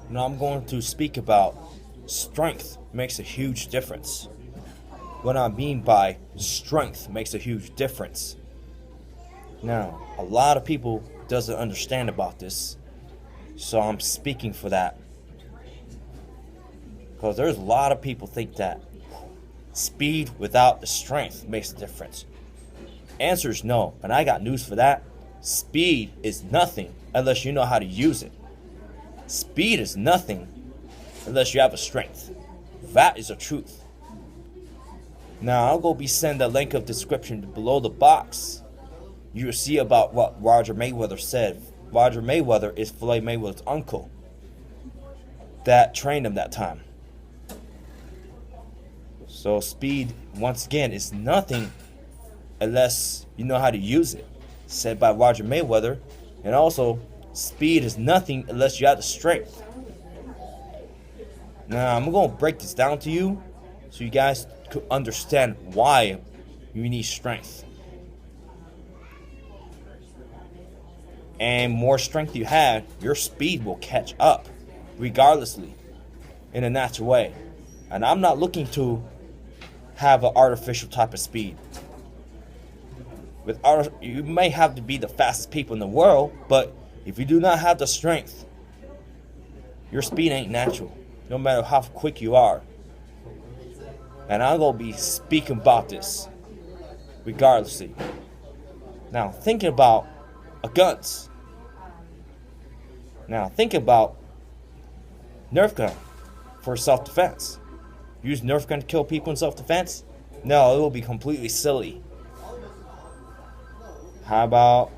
Now I'm going to speak about strength makes a huge difference. What I mean by strength makes a huge difference. Now, a lot of people doesn't understand about this, so I'm speaking for that. Because there's a lot of people think that speed without the strength makes a difference. Answer is no, and I got news for that. Speed is nothing unless you know how to use it. Speed is nothing unless you have a strength. That is the truth. Now I'll go be send a link of description below the box. You'll see about what Roger Mayweather said. Roger Mayweather is Floyd Mayweather's uncle that trained him that time. So speed, once again, is nothing unless you know how to use it. Said by Roger Mayweather. And also, speed is nothing unless you have the strength. Now, I'm going to break this down to you so you guys could understand why you need strength. And more strength you have, your speed will catch up, regardlessly, in a natural way. And I'm not looking to have an artificial type of speed. You may have to be the fastest people in the world, but if you do not have the strength, your speed ain't natural, no matter how quick you are. And I'm going to be speaking about this, regardlessly. Now, thinking about guns. Now, think about Nerf gun for self-defense. Use Nerf gun to kill people in self-defense? No, it will be completely silly. How about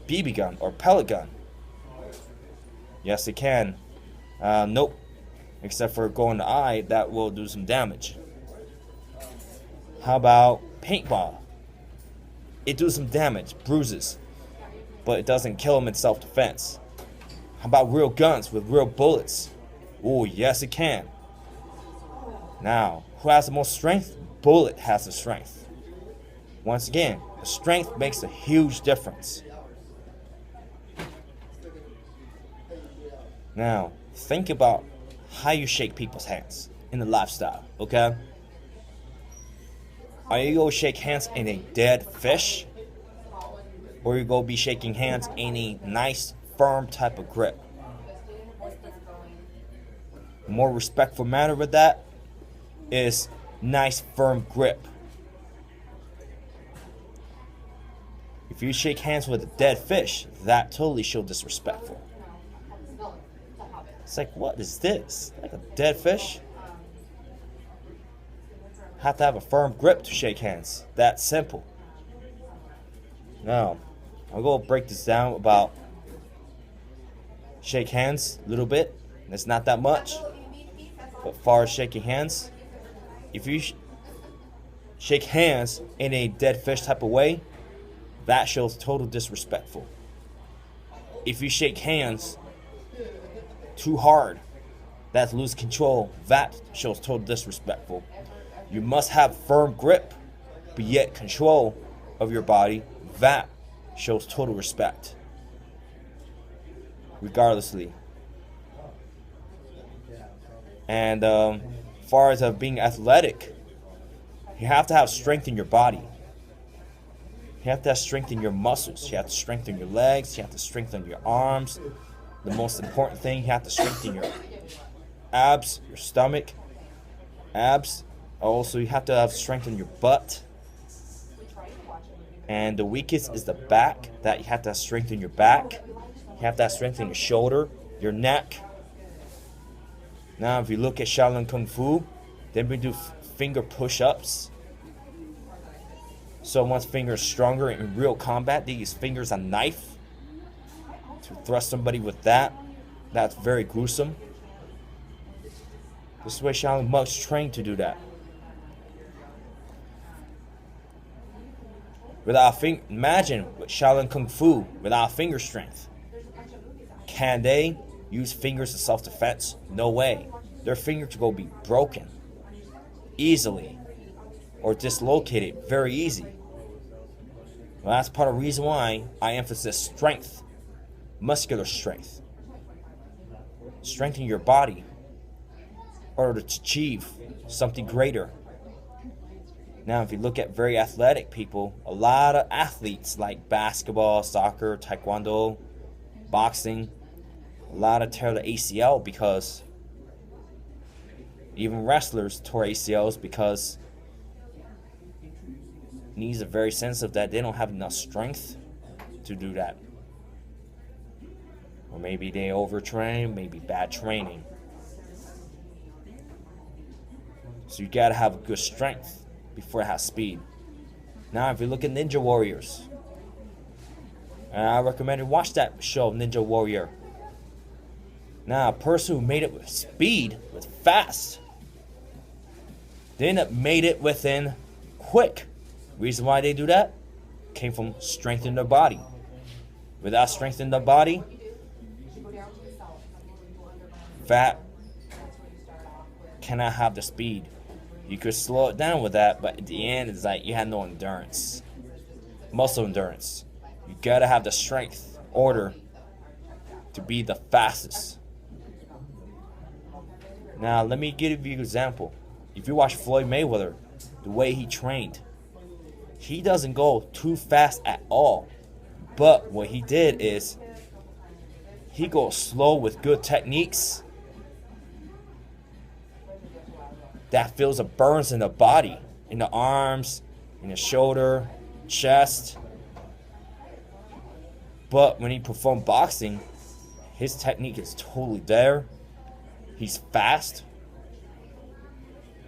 BB gun or pellet gun? Yes, it can. Nope. Except for going to the eye, that will do some damage. How about paintball? It does some damage, bruises, but it doesn't kill them in self-defense. How about real guns with real bullets? Oh, yes, it can. Now, who has the most strength? Bullet has the strength. Once again, the strength makes a huge difference. Now, think about how you shake people's hands in the lifestyle, okay? Are you going to shake hands in a dead fish? Or you going to be shaking hands in a nice, firm type of grip? The more respectful manner with that is nice, firm grip. If you shake hands with a dead fish, that totally shows disrespectful. It's like, what is this? Like a dead fish? Have to have a firm grip to shake hands. That simple. Now, I'm going to break this down about shake hands a little bit. It's not that much. But far as shaking hands, if you shake hands in a dead fish type of way, that shows total disrespectful. If you shake hands too hard, that's lose control, that shows total disrespectful. You must have firm grip, but yet control of your body, that shows total respect. Regardlessly. And as far as being athletic, you have to have strength in your body. You have to strengthen your muscles. You have to strengthen your legs. You have to strengthen your arms. The most important thing, you have to strengthen your abs, your stomach, abs. Also, you have to have strength in your butt. And the weakest is the back. That you have to strengthen your back. You have to strengthen your shoulder, your neck. Now, if you look at Shaolin Kung Fu, then we do finger push-ups. So one's finger is stronger in real combat. They use fingers as a knife to thrust somebody with that. That's very gruesome. This is why Shaolin monks train to do that. Imagine with Shaolin Kung Fu without finger strength. Can they use fingers as self-defense? No way. Their fingers will be broken easily or dislocated very easy. Well, that's part of the reason why I emphasize strength, muscular strength. strengthen your body in order to achieve something greater. Now, if you look at very athletic people, a lot of athletes like basketball, soccer, taekwondo, boxing, a lot of tear the ACL because even wrestlers tore ACLs because knees are very sensitive that they don't have enough strength to do that. Or maybe they overtrain, maybe bad training. So you gotta have good strength before it has speed. Now, if you look at Ninja Warriors, and I recommend you watch that show, Ninja Warrior. Now, a person who made it with speed, with fast, then made it within quick. Reason why they do that came from strengthening their body. Without strengthening the body, fat cannot have the speed. You could slow it down with that, but at the end, it's like you have no endurance, muscle endurance. You gotta have the strength in order to be the fastest. Now, let me give you an example. If you watch Floyd Mayweather, the way he trained, he doesn't go too fast at all. But what he did is he goes slow with good techniques that feels the burns in the body, in the arms, in the shoulder, chest. But when he performed boxing, his technique is totally there. He's fast.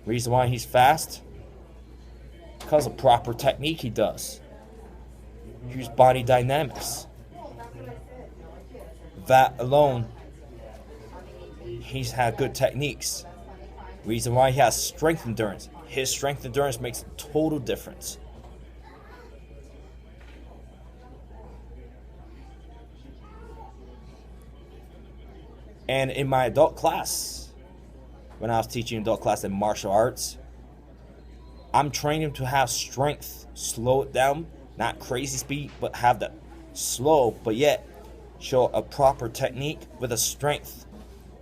Reason why he's fast? Because of proper technique he does. Use body dynamics. That alone, he's had good techniques. Reason why he has strength endurance. His strength endurance makes a total difference. And in my adult class, when I was teaching adult class in martial arts, I'm training to have strength, slow it down, not crazy speed, but have the slow, but yet show a proper technique with a strength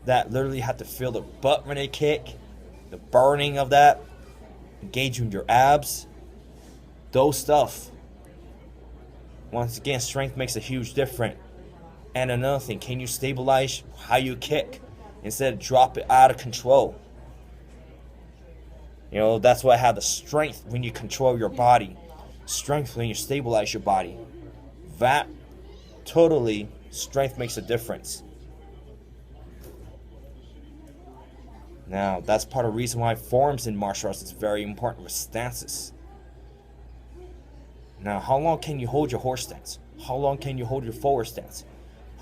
that literally have to feel the butt when they kick, the burning of that, engaging your abs, those stuff. Once again, strength makes a huge difference. And another thing, can you stabilize how you kick instead of drop it out of control? You know, that's why I have the strength when you control your body. Strength when you stabilize your body. That totally, strength makes a difference. Now, that's part of the reason why forms in martial arts is very important with stances. Now, how long can you hold your horse stance? How long can you hold your forward stance?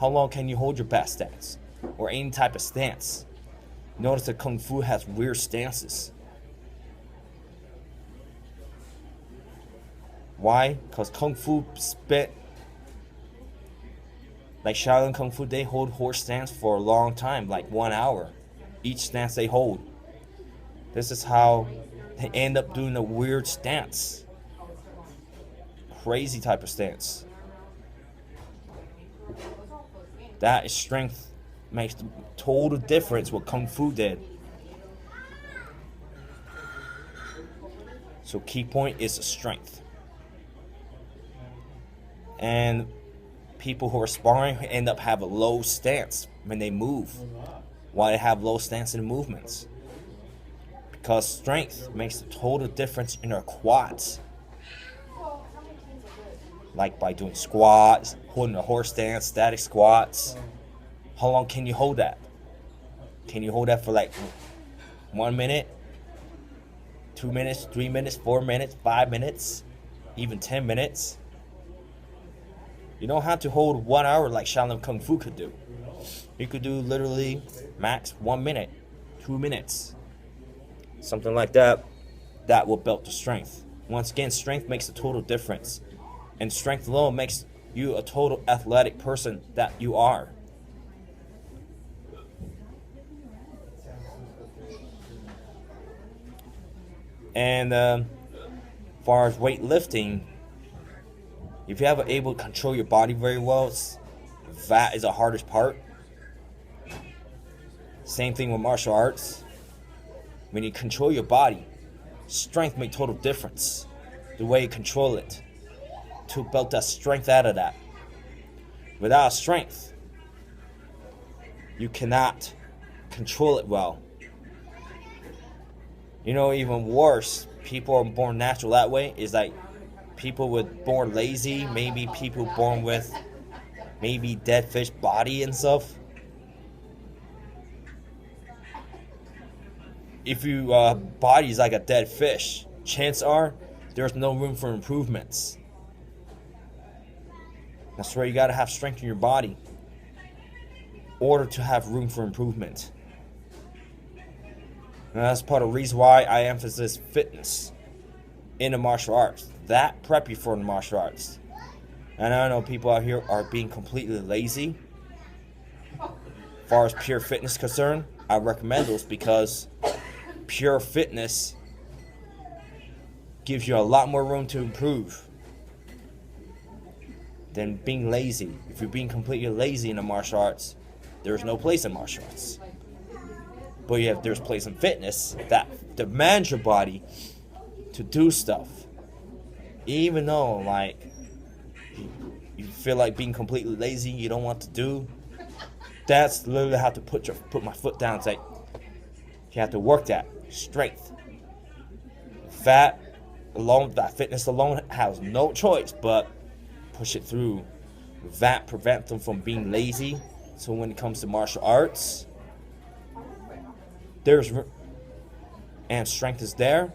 How long can you hold your back stance? Or any type of stance. Notice that Kung Fu has weird stances. Why? Because Kung Fu spent, like Shaolin Kung Fu, they hold horse stance for a long time, like 1 hour. Each stance they hold. This is how they end up doing a weird stance. Crazy type of stance. That is strength. Makes the total difference what Kung Fu did. So key point is the strength. And people who are sparring end up have a low stance when they move. Why they have low stance in movements? Because strength makes a total difference in our quads. Like by doing squats, holding a horse stance, static squats. How long can you hold that? Can you hold that for like 1 minute, 2 minutes, 3 minutes, 4 minutes, 5 minutes, even 10 minutes? You don't have to hold 1 hour like Shaolin Kung Fu could do. You could do literally max 1 minute, 2 minutes. Something like that. That will build the strength. Once again, strength makes a total difference. And strength alone makes you a total athletic person that you are. And as far as weightlifting, if you have able to control your body very well, that is the hardest part. Same thing with martial arts. When you control your body, strength makes total difference. The way you control it, to build that strength out of that. Without strength, you cannot control it well. You know, even worse, people are born natural that way. Is like people with born lazy, maybe people born with maybe dead fish body and stuff. If your body is like a dead fish, chances are there's no room for improvements. That's where you gotta have strength in your body in order to have room for improvement. And that's part of the reason why I emphasize fitness in the martial arts. That prep you for the martial arts. And I know people out here are being completely lazy. As far as pure fitness concerned, I recommend those because pure fitness gives you a lot more room to improve than being lazy. If you're being completely lazy in the martial arts, there's no place in martial arts. But there's place in fitness that demands your body to do stuff. Even though, like, you feel like being completely lazy, you don't want to do. That's literally how to put my foot down and say, you have to work that strength. Fat alone, that fitness alone has no choice but push it through. That prevents them from being lazy. So when it comes to martial arts, and strength is there,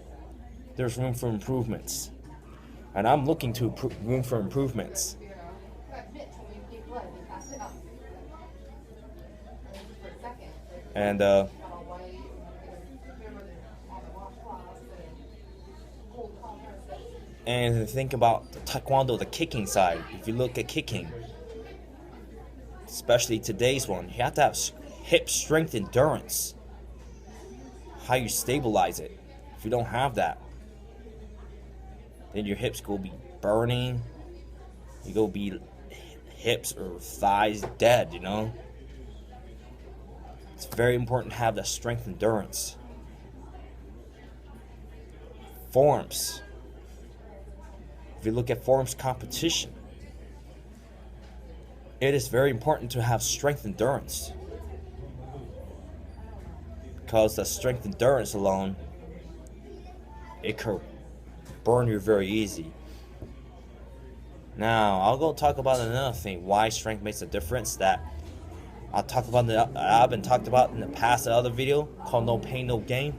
there's room for improvements. And I'm looking to room for improvements. And think about the Taekwondo, the kicking side. If you look at kicking, especially today's one, you have to have hip strength endurance. How you stabilize it. If you don't have that, then your hips go be burning. You go be hips or thighs dead, you know. It's very important to have that strength endurance. Forms. If you look at forms competition, it is very important to have strength endurance. Because the strength endurance alone, it could burn you very easy. Now, I'll go talk about another thing, why strength makes a difference, that I've been talked about in the past other video called No Pain, No Gain.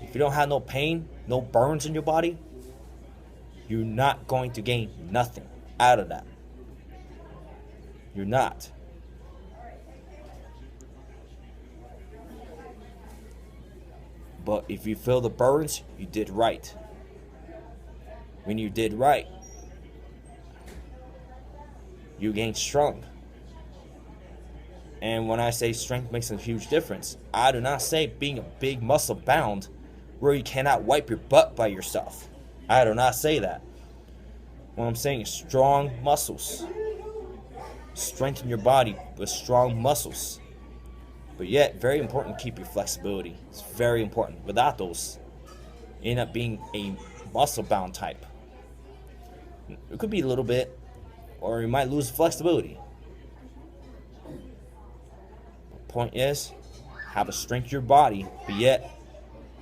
If you don't have no pain, no burns in your body, you're not going to gain nothing out of that. You're not. But if you feel the burns, you did right. When you did right, you gain strong. And when I say strength makes a huge difference, I do not say being a big muscle bound where you cannot wipe your butt by yourself. I do not say that. What I'm saying is strong muscles. Strengthen your body with strong muscles. But yet, very important to keep your flexibility. It's very important. Without those, you end up being a muscle-bound type. It could be a little bit, or you might lose flexibility. The point is, have a strength in your body, but yet,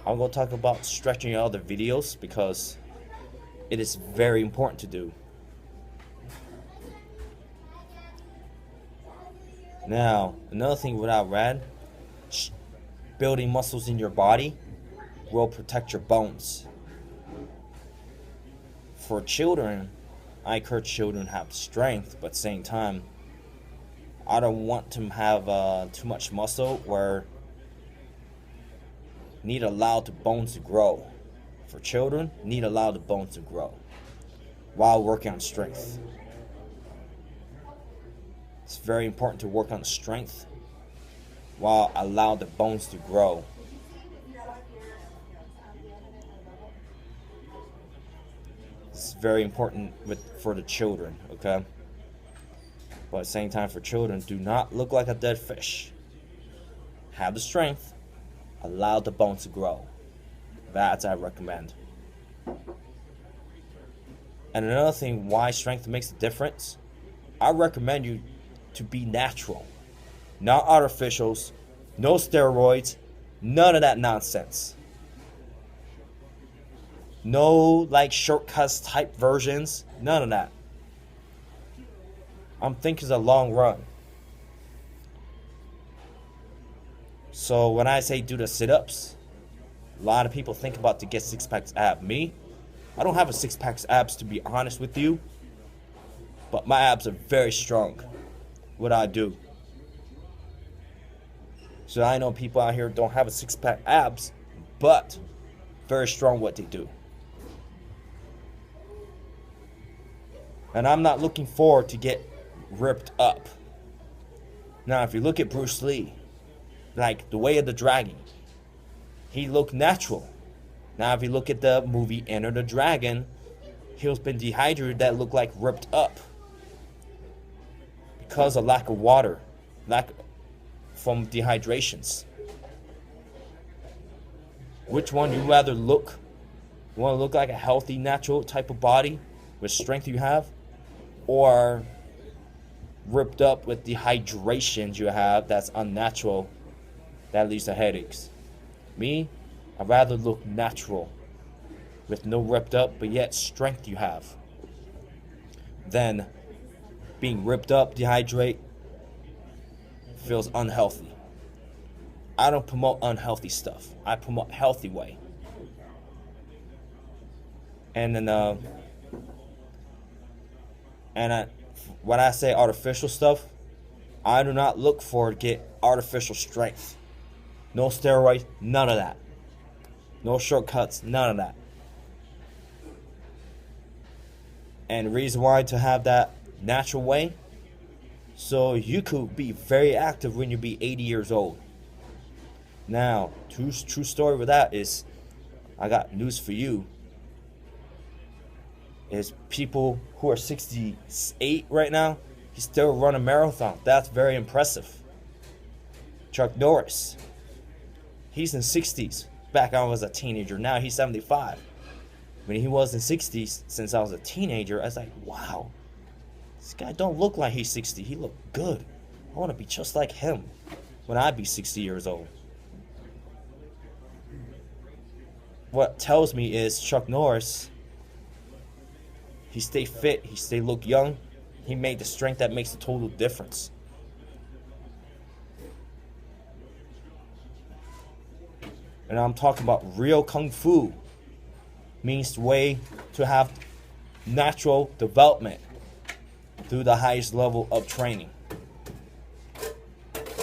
I'm going to talk about stretching in other videos because it is very important to do. Now, another thing what I read, building muscles in your body will protect your bones. For children, I encourage children to have strength, but at the same time, I don't want them to have too much muscle where need allow the bones to grow. For children, need allow the bones to grow while working on strength. It's very important to work on strength while allow the bones to grow. It's very important for the children, okay? But at the same time, for children, do not look like a dead fish. have the strength, allow the bone to grow. That's I recommend. And another thing why strength makes a difference, I recommend you to be natural. Not artificials, no steroids, none of that nonsense. No like shortcuts type versions, none of that. I'm thinking it's a long run. So when I say do the sit-ups, a lot of people think about to get six-pack abs. Me, I don't have a six-pack abs to be honest with you, but my abs are very strong. What I do. So I know people out here don't have a six-pack abs, but very strong what they do. And I'm not looking forward to get ripped up. Now, if you look at Bruce Lee, like The Way of the Dragon, he looked natural. Now, if you look at the movie Enter the Dragon, he's been dehydrated that looked like ripped up because of lack of water, from dehydrations. Which one you rather look? You want to look like a healthy, natural type of body with strength you have, or ripped up with dehydrations you have that's unnatural, that leads to headaches? Me, I'd rather look natural with no ripped up but yet strength you have than being ripped up, dehydrate, feels unhealthy. I don't promote unhealthy stuff. I promote healthy way. And then when I say artificial stuff, I do not look for to get artificial strength. No steroids, none of that. No shortcuts, none of that. And the reason why to have that natural way, so you could be very active when you be 80 years old. Now, true story with that is, I got news for you. Is people who are 68 right now, he still run a marathon. That's very impressive. Chuck Norris, he's in 60s. Back when I was a teenager. Now he's 75. When he was in 60s, since I was a teenager, I was like, wow, this guy don't look like he's 60. He look good. I want to be just like him when I be 60 years old. What tells me is Chuck Norris, he stay fit, he stay look young. He made the strength that makes a total difference. And I'm talking about real Kung Fu. Means the way to have natural development through the highest level of training.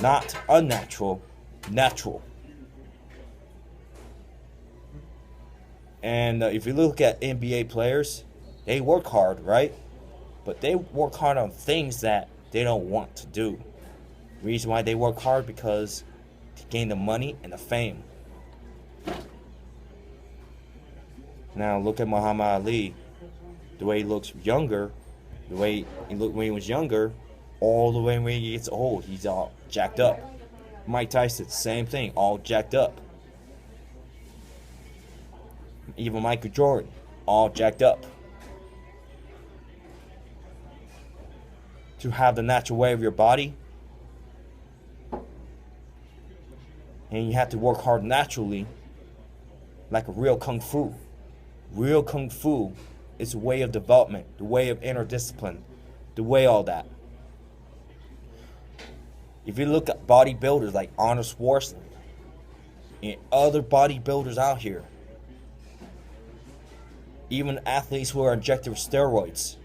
Not unnatural, natural. And if you look at NBA players, they work hard, right? But they work hard on things that they don't want to do. The reason why they work hard because to gain the money and the fame. Now look at Muhammad Ali. The way he looks younger, the way he looked when he was younger, all the way when he gets old, he's all jacked up. Mike Tyson, same thing, all jacked up. Even Michael Jordan, all jacked up. To have the natural way of your body, and you have to work hard naturally, like a real Kung Fu. Real Kung Fu is a way of development, the way of inner discipline, the way all that. If you look at bodybuilders like Arnold Schwarzenegger and other bodybuilders out here, even athletes who are injected with steroids,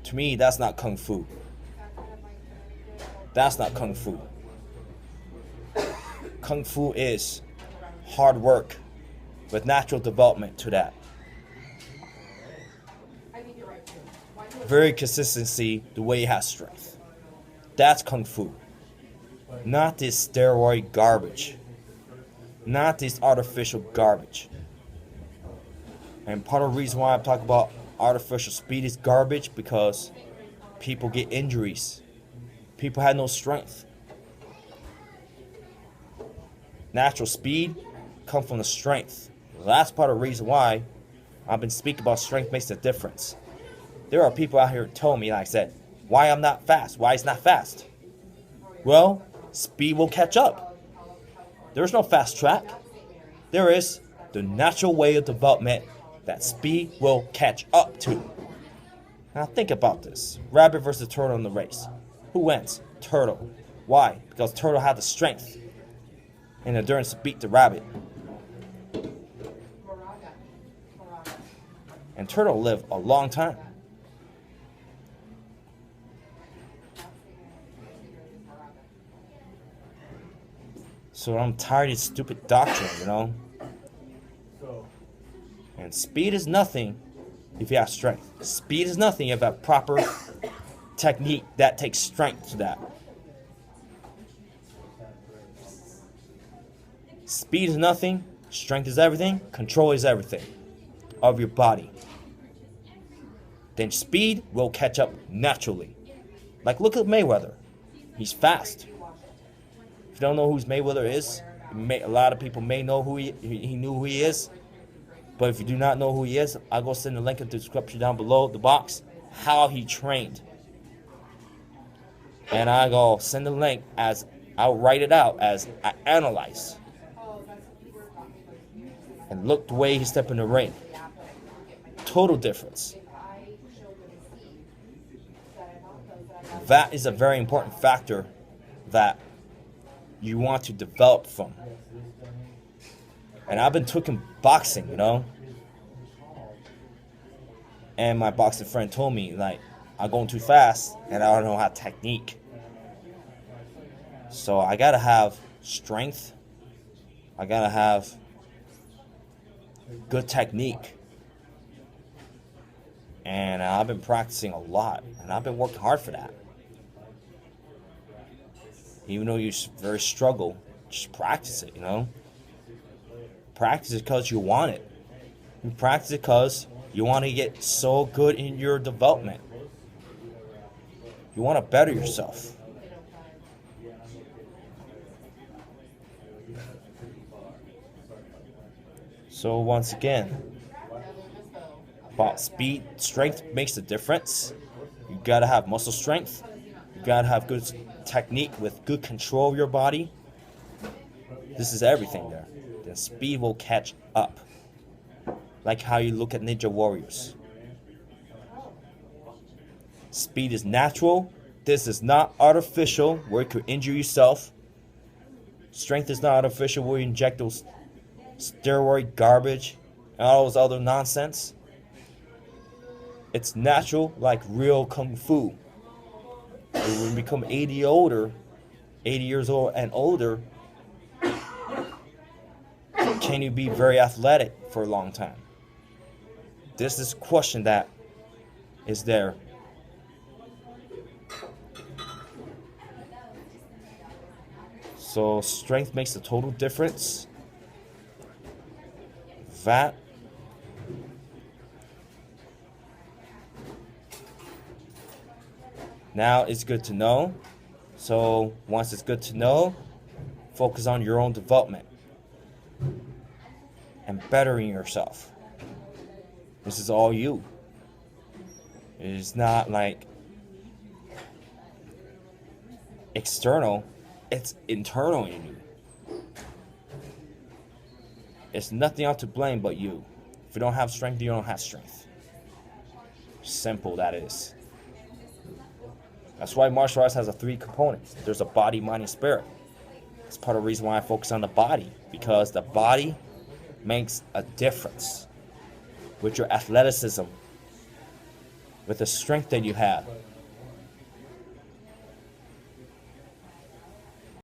to me, that's not Kung Fu. That's not Kung Fu. Kung Fu is hard work with natural development to that. Very consistency, the way he has strength. That's Kung Fu. Not this steroid garbage. Not this artificial garbage. And part of the reason why I'm talking about artificial speed is garbage because people get injuries. People had no strength. Natural speed comes from the strength. That's part of the reason why I've been speaking about strength makes a difference. There are people out here who told me, like I said, why I'm not fast, why it's not fast. Well, speed will catch up. There's no fast track. There is the natural way of development that speed will catch up to. Now think about this. Rabbit versus turtle in the race. Who wins? Turtle. Why? Because turtle had the strength and endurance to beat the rabbit. And turtle lived a long time. So I'm tired of this stupid doctrine, you know? And speed is nothing if you have strength. Speed is nothing if you have proper technique that takes strength to that. Speed is nothing, strength is everything, control is everything of your body. Then speed will catch up naturally. Like look at Mayweather. He's fast. If you don't know who Mayweather is, a lot of people may know who he knew who he is. But if you do not know who he is, I'll go send the link in the description down below the box, how he trained. And I go send the link as I'll write it out as I analyze. And look the way he stepped in the ring. Total difference. That is a very important factor that you want to develop from. And I've been taking boxing, you know. And my boxing friend told me, like, I'm going too fast and I don't know how to technique. So I gotta have strength. I gotta have good technique. And I've been practicing a lot. And I've been working hard for that. Even though you very struggle, just practice it, you know. Practice it because you want it. You practice it because you want to get so good in your development. You want to better yourself. So once again, about speed, strength makes a difference. You gotta have muscle strength. You gotta have good technique with good control of your body. This is everything there. Then speed will catch up. Like how you look at Ninja Warriors. Speed is natural. This is not artificial where you could injure yourself. Strength is not artificial where you inject those steroid garbage and all those other nonsense. It's natural like real kung fu. When you become 80 years old and older, can you be very athletic for a long time? This is a question that is there. So strength makes a total difference. That now it's good to know. So once it's good to know, focus on your own development and bettering yourself. This is all you. It is not like external, it's internal in you. It's nothing else to blame but you. If you don't have strength, you don't have strength. Simple that is. That's why martial arts has a 3 components. There's a body, mind, and spirit. That's part of the reason why I focus on the body. Because the body makes a difference with your athleticism, with the strength that you have.